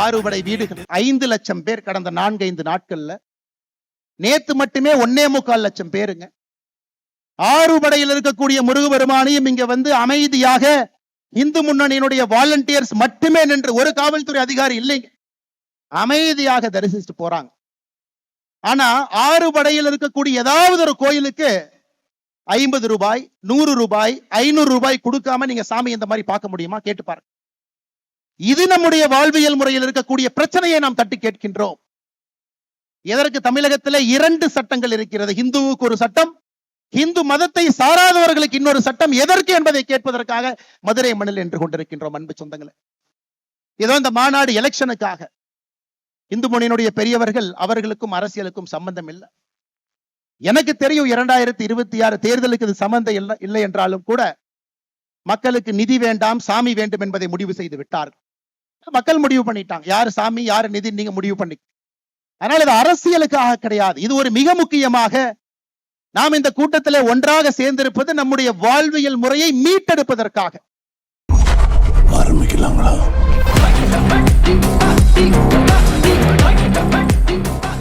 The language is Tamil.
6 படை வீடுகள் 5 லட்சம் பேர் கடந்த 4-5 நாட்கள்ல. நேத்து மட்டுமே 1.25 லட்சம் பேருங்க. 6 படையில் இருக்கக்கூடிய முருகபெருமானையும் இங்க வந்து அமைதியாக இந்து முன்னணியினுடைய வாலண்டியர்ஸ் மட்டுமே நின்று, ஒரு காவல்துறை அதிகாரி இல்லைங்க, அமைதியாக தரிசிச்சுட்டு போறாங்க. ஆனா 6 படையில் இருக்கக்கூடிய ஏதாவது ஒரு கோயிலுக்கு 50 ரூபாய், 100 ரூபாய், 500 ரூபாய் கொடுக்காம நீங்க சாமி இந்த மாதிரி பார்க்க முடியுமா? கேட்டு பாருங்க. இது நம்முடைய வாழ்வியல் முறையில் இருக்கக்கூடிய பிரச்சனையை நாம் தட்டி கேட்கின்றோம். எதற்கு தமிழகத்தில் 2 சட்டங்கள் இருக்கிறது. இந்துவுக்கு ஒரு சட்டம், இந்து மதத்தை சாராதவர்களுக்கு இன்னொரு சட்டம். எதற்கு என்பதை கேட்பதற்காக மதுரை மண்ணில் நின்று கொண்டிருக்கின்றோம். அன்பு சொந்தங்களே, ஏதோ இந்த மாநாடு எலெக்ஷனுக்காக. இந்து முன்னணியினுடைய பெரியவர்கள், அவர்களுக்கும் அரசியலுக்கும் சம்பந்தம் இல்லை. எனக்கு தெரியும் 2026 தேர்தலுக்கு இது சம்பந்தம் இல்லை என்றாலும் கூட மக்களுக்கு நிதி வேண்டாம், சாமி வேண்டும் என்பதை முடிவு செய்து விட்டார். மக்கள் முடிவு பண்ணிட்டாங்க, யாரு சாமி யாரு நிதி நீங்க முடிவு பண்ணி. அதனால இது அரசியலுக்காக கிடையாது. இது ஒரு மிக முக்கியமாக நாம் இந்த கூட்டத்தில் ஒன்றாக சேர்ந்திருப்பது நம்முடைய வாழ்வியல் முறையை மீட்டெடுப்பதற்காக. ஆரம்பிக்கலாங்களா?